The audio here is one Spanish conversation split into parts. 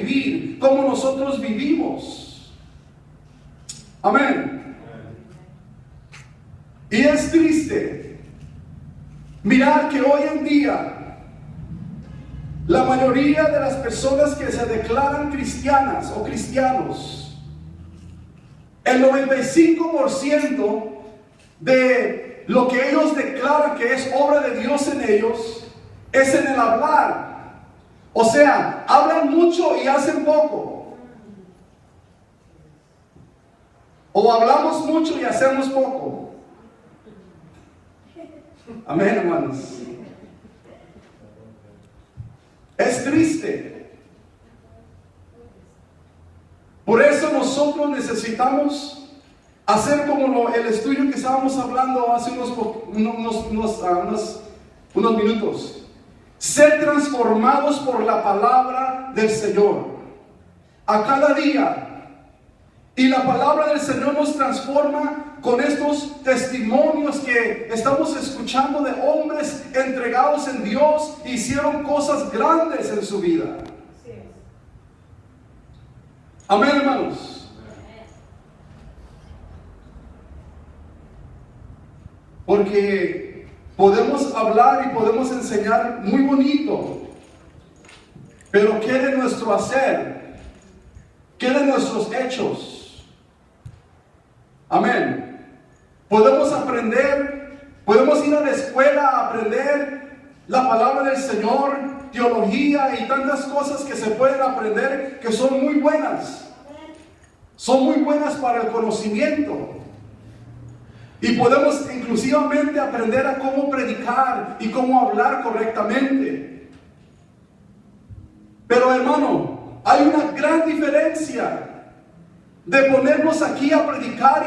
vivir como nosotros vivimos. Amén. Y es triste mirar que hoy en día la mayoría de las personas que se declaran cristianas o cristianos, el 95% de lo que ellos declaran que es obra de Dios en ellos es en el hablar. O sea, hablan mucho y hacen poco. O hablamos mucho y hacemos poco. Amén, hermanos. Es triste. Por eso nosotros necesitamos hacer como el estudio que estábamos hablando hace unos minutos. Ser transformados por la palabra del Señor a cada día. Y la palabra del Señor nos transforma con estos testimonios que estamos escuchando de hombres entregados en Dios y hicieron cosas grandes en su vida. Amén, hermanos. Porque podemos hablar y podemos enseñar muy bonito, pero ¿qué de nuestro hacer? ¿Qué de nuestros hechos? Amén. Podemos aprender, podemos ir a la escuela a aprender la palabra del Señor, teología y tantas cosas que se pueden aprender que son muy buenas. Son muy buenas para el conocimiento. Y podemos inclusivamente aprender a cómo predicar y cómo hablar correctamente. Pero hermano, hay una gran diferencia de ponernos aquí a predicar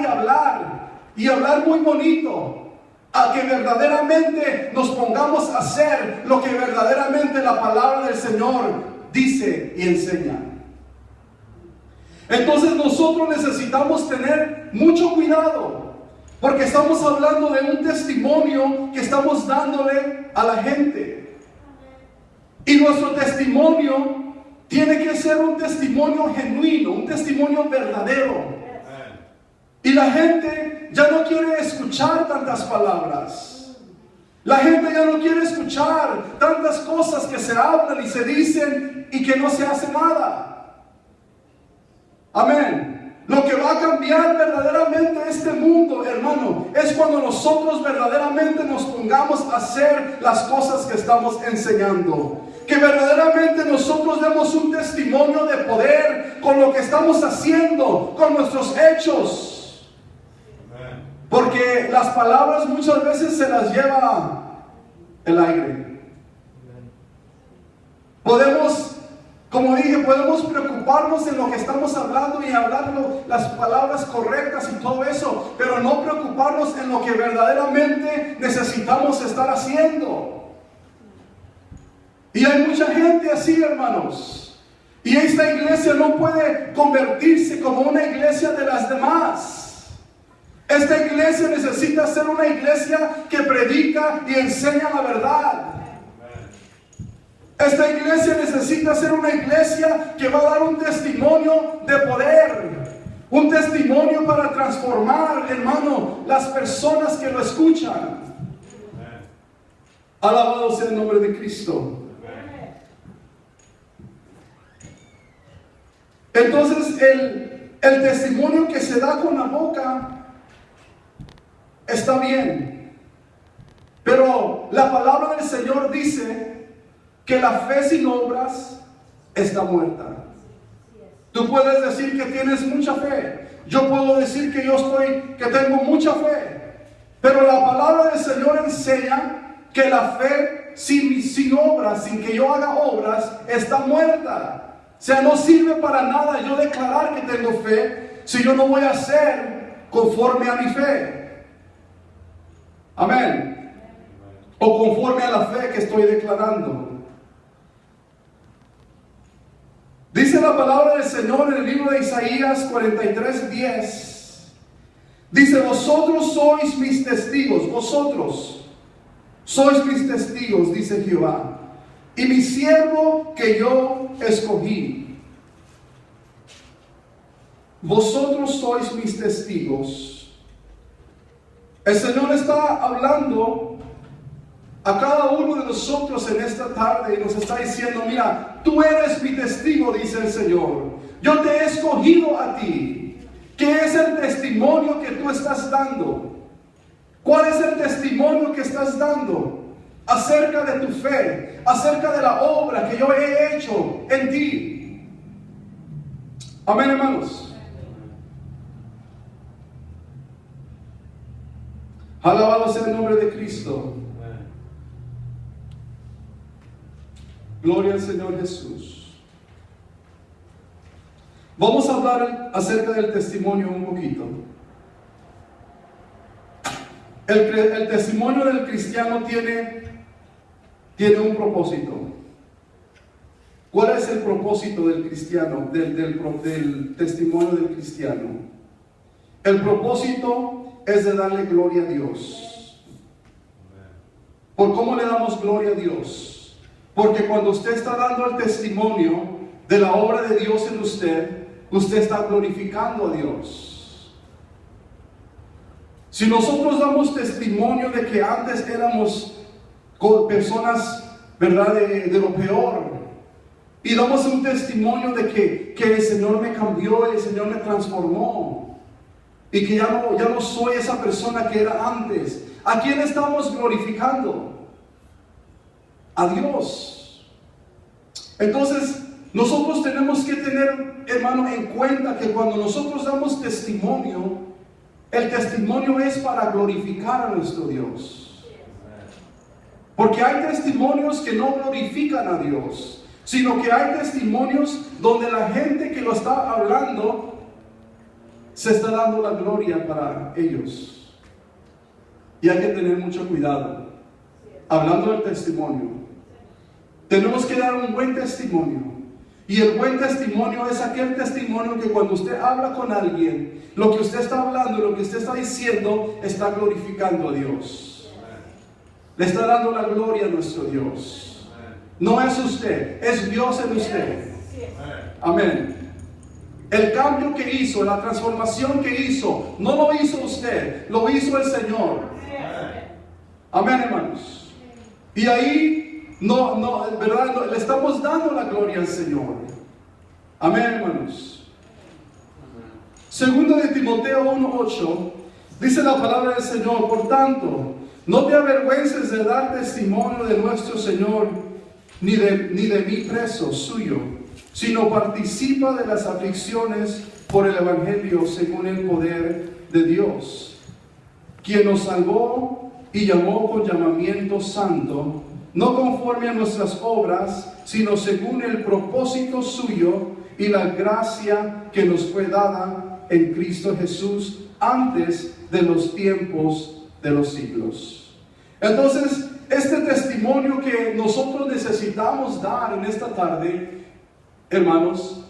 y hablar muy bonito, a que verdaderamente nos pongamos a hacer lo que verdaderamente la palabra del Señor dice y enseña. Entonces nosotros necesitamos tener mucho cuidado, porque estamos hablando de un testimonio que estamos dándole a la gente. Y nuestro testimonio tiene que ser un testimonio genuino, un testimonio verdadero. Y la gente ya no quiere escuchar tantas palabras. La gente ya no quiere escuchar tantas cosas que se hablan y se dicen y que no se hace nada. Amén. Lo que va a cambiar verdaderamente este mundo, hermano, es cuando nosotros verdaderamente nos pongamos a hacer las cosas que estamos enseñando. Que verdaderamente nosotros demos un testimonio de poder con lo que estamos haciendo, con nuestros hechos. Porque las palabras muchas veces se las lleva el aire. Podemos, como dije, podemos preocuparnos en lo que estamos hablando y hablar las palabras correctas y todo eso, pero no preocuparnos en lo que verdaderamente necesitamos estar haciendo. Y hay mucha gente así, hermanos. Y esta iglesia no puede convertirse como una iglesia de las demás. Esta iglesia necesita ser una iglesia que predica y enseña la verdad. Esta iglesia necesita ser una iglesia que va a dar un testimonio de poder. Un testimonio para transformar, hermano, las personas que lo escuchan. Alabado sea el nombre de Cristo. Entonces el testimonio que se da con la boca está bien, pero la palabra del Señor dice que la fe sin obras está muerta. Tú puedes decir que tienes mucha fe, yo puedo decir que que tengo mucha fe, pero la palabra del Señor enseña que la fe sin obras, sin que yo haga obras, está muerta. O sea, no sirve para nada yo declarar que tengo fe si yo no voy a hacer conforme a mi fe. Amén. O conforme a la fe que estoy declarando. Dice la palabra del Señor en el libro de Isaías 43:10. Dice: vosotros sois mis testigos, vosotros sois mis testigos, dice Jehová, y mi siervo que yo escogí, vosotros sois mis testigos. El Señor está hablando a cada uno de nosotros en esta tarde y nos está diciendo, mira, tú eres mi testigo, dice el Señor. Yo te he escogido a ti. ¿Qué es el testimonio que tú estás dando? ¿Cuál es el testimonio que estás dando acerca de tu fe, acerca de la obra que yo he hecho en ti? Amén, hermanos. Alabado sea el nombre de Cristo. Gloria al Señor Jesús. Vamos a hablar acerca del testimonio un poquito. El testimonio del cristiano tiene un propósito. ¿Cuál es el propósito del cristiano, del testimonio del cristiano? El propósito es de darle gloria a Dios. ¿Por cómo le damos gloria a Dios? Porque cuando usted está dando el testimonio de la obra de Dios en usted, usted está glorificando a Dios. Si nosotros damos testimonio de que antes éramos personas, ¿verdad?, de lo peor, y damos un testimonio de que el Señor me cambió, el Señor me transformó, y que ya no soy esa persona que era antes, ¿a quién estamos glorificando? A Dios. Entonces, nosotros tenemos que tener, hermano, en cuenta que cuando nosotros damos testimonio, el testimonio es para glorificar a nuestro Dios. Porque hay testimonios que no glorifican a Dios, sino que hay testimonios donde la gente que lo está hablando se está dando la gloria para ellos. Y hay que tener mucho cuidado hablando del testimonio. Tenemos que dar un buen testimonio. Y el buen testimonio es aquel testimonio que cuando usted habla con alguien, lo que usted está hablando, lo que usted está diciendo, está glorificando a Dios. Le está dando la gloria a nuestro Dios. No es usted, es Dios en usted. Amén. El cambio que hizo, la transformación que hizo, no lo hizo usted, lo hizo el Señor. Amén, hermanos. Y ahí ¿verdad? Le estamos dando la gloria al Señor. Amén, hermanos. Segundo de Timoteo 1:8 dice la palabra del Señor: por tanto, no te avergüences de dar testimonio de nuestro Señor, ni de mí preso suyo, sino participa de las aflicciones por el Evangelio según el poder de Dios, quien nos salvó y llamó con llamamiento santo, no conforme a nuestras obras, sino según el propósito suyo y la gracia que nos fue dada en Cristo Jesús antes de los tiempos de los siglos. Entonces, este testimonio que nosotros necesitamos dar en esta tarde, hermanos,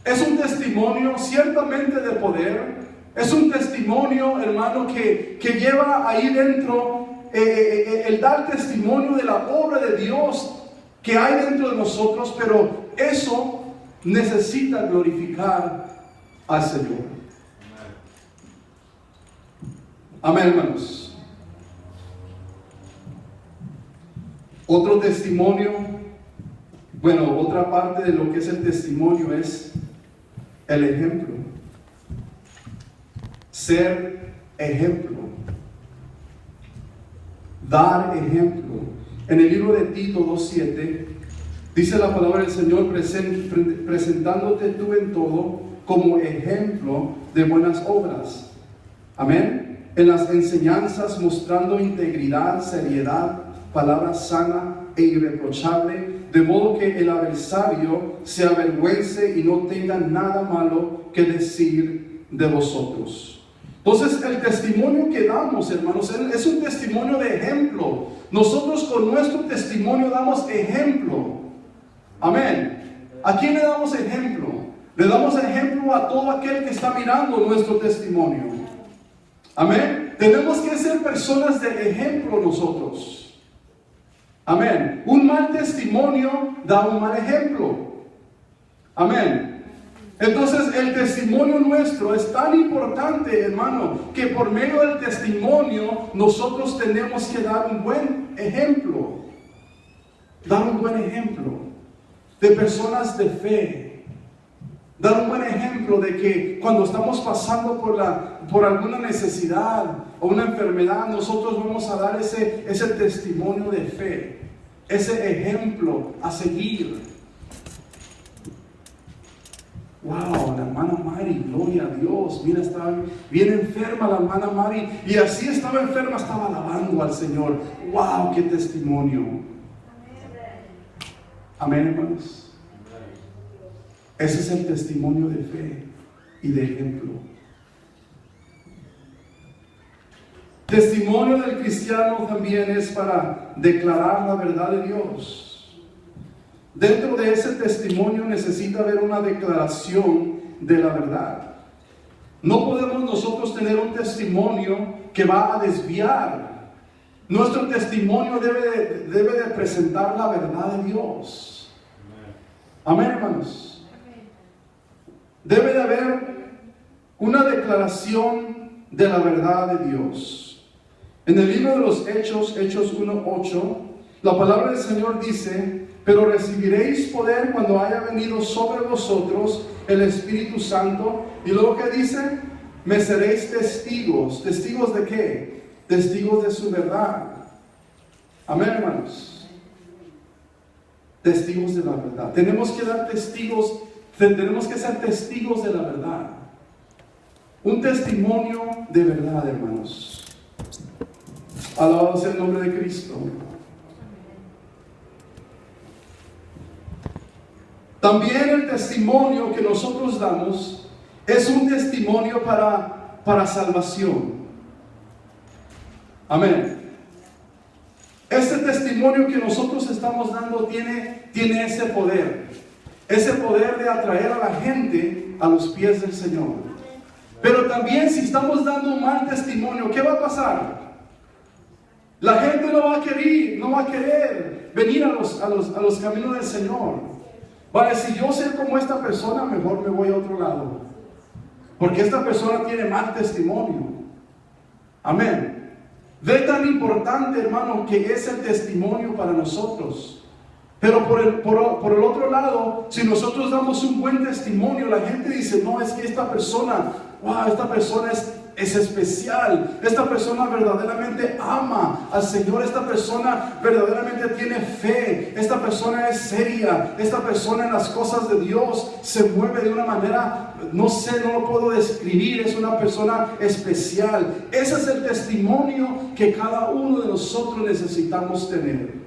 es un testimonio ciertamente de poder. Es un testimonio, hermano, que lleva ahí dentro el dar testimonio de la obra de Dios que hay dentro de nosotros, pero eso necesita glorificar al Señor. Amén, hermanos. Otro testimonio, bueno, otra parte de lo que es el testimonio es el ejemplo. Ser ejemplo. Dar ejemplo. En el libro de Tito 2:7 dice la palabra del Señor: presentándote tú en todo como ejemplo de buenas obras. Amén. En las enseñanzas mostrando integridad, seriedad, palabra sana e irreprochable, de modo que el adversario se avergüence y no tenga nada malo que decir de vosotros. Entonces, el testimonio que damos, hermanos, es un testimonio de ejemplo. Nosotros con nuestro testimonio damos ejemplo. Amén. ¿A quién le damos ejemplo? Le damos ejemplo a todo aquel que está mirando nuestro testimonio. Amén. Tenemos que ser personas de ejemplo nosotros. Amén. Un mal testimonio da un mal ejemplo. Amén. Entonces el testimonio nuestro es tan importante, hermano, que por medio del testimonio nosotros tenemos que dar un buen ejemplo. Dar un buen ejemplo de personas de fe. Dar un buen ejemplo de que cuando estamos pasando por alguna necesidad o una enfermedad, nosotros vamos a dar ese testimonio de fe, ese ejemplo a seguir. Wow, la hermana Mari, gloria a Dios. Mira, estaba bien enferma la hermana Mari, y así estaba enferma, estaba alabando al Señor. Wow, qué testimonio. Amén, hermanos. Ese es el testimonio de fe y de ejemplo. Testimonio del cristiano también es para declarar la verdad de Dios. Dentro de ese testimonio necesita haber una declaración de la verdad. No podemos nosotros tener un testimonio que va a desviar. Nuestro testimonio debe de presentar la verdad de Dios. Amén, hermanos. Debe de haber una declaración de la verdad de Dios. En el libro de los Hechos, Hechos 1:8, la palabra del Señor dice: pero recibiréis poder cuando haya venido sobre vosotros el Espíritu Santo. Y luego, ¿qué dice? Me seréis testigos. ¿Testigos de qué? Testigos de su verdad. Amén, hermanos. Testigos de la verdad. Tenemos que dar testigos, tenemos que ser testigos de la verdad. Un testimonio de verdad, hermanos. Alabado sea el nombre de Cristo. También el testimonio que nosotros damos es un testimonio para salvación. Amén. Este testimonio que nosotros estamos dando tiene ese poder de atraer a la gente a los pies del Señor. Pero también, si estamos dando un mal testimonio, ¿qué va a pasar? La gente no va a querer venir a los caminos del Señor. Va a decir: yo sé como esta persona, mejor me voy a otro lado, porque esta persona tiene mal testimonio. Amén. Ve tan importante, hermano, que es el testimonio para nosotros. Pero por el otro lado, si nosotros damos un buen testimonio, la gente dice: no, es que esta persona, wow, esta persona es especial. Esta persona verdaderamente ama al Señor. Esta persona verdaderamente tiene fe. Esta persona es seria. Esta persona en las cosas de Dios se mueve de una manera, no sé, no lo puedo describir. Es una persona especial. Ese es el testimonio que cada uno de nosotros necesitamos tener.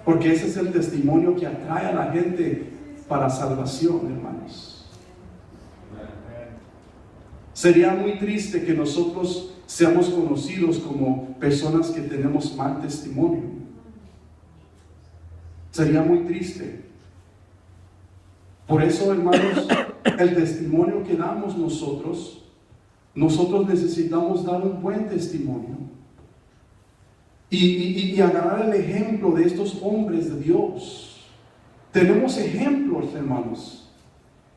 Porque ese es el testimonio que atrae a la gente para salvación, hermanos. Sería muy triste que nosotros seamos conocidos como personas que tenemos mal testimonio. Sería muy triste. Por eso, hermanos, el testimonio que damos nosotros necesitamos dar un buen testimonio. Y agarrar el ejemplo de estos hombres de Dios. Tenemos ejemplos, hermanos.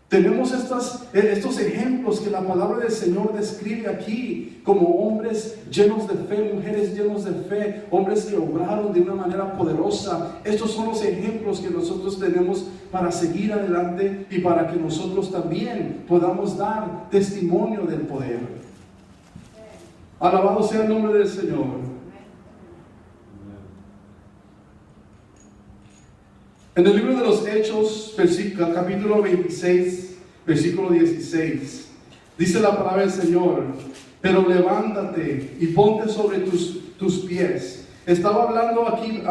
Tenemos estos ejemplos que la palabra del Señor describe aquí como hombres llenos de fe, mujeres llenos de fe, hombres que obraron de una manera poderosa. Estos son los ejemplos que nosotros tenemos para seguir adelante y para que nosotros también podamos dar testimonio del poder. Alabado sea el nombre del Señor. En el libro de los Hechos, capítulo 26, versículo 16, dice la palabra del Señor: pero levántate y ponte sobre tus pies. Estaba hablando aquí,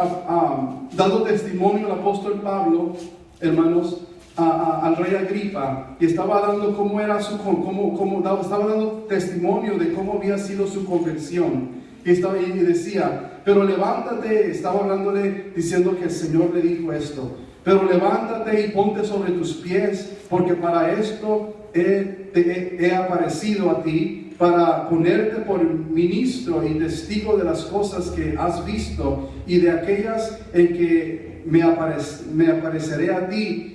dando testimonio el apóstol Pablo, hermanos, al rey Agripa, y estaba dando estaba dando testimonio de cómo había sido su conversión. Y decía: pero levántate. Estaba hablándole, diciendo que el Señor le dijo esto: pero levántate y ponte sobre tus pies, porque para esto he aparecido a ti, para ponerte por ministro y testigo de las cosas que has visto y de aquellas en que me apareceré a ti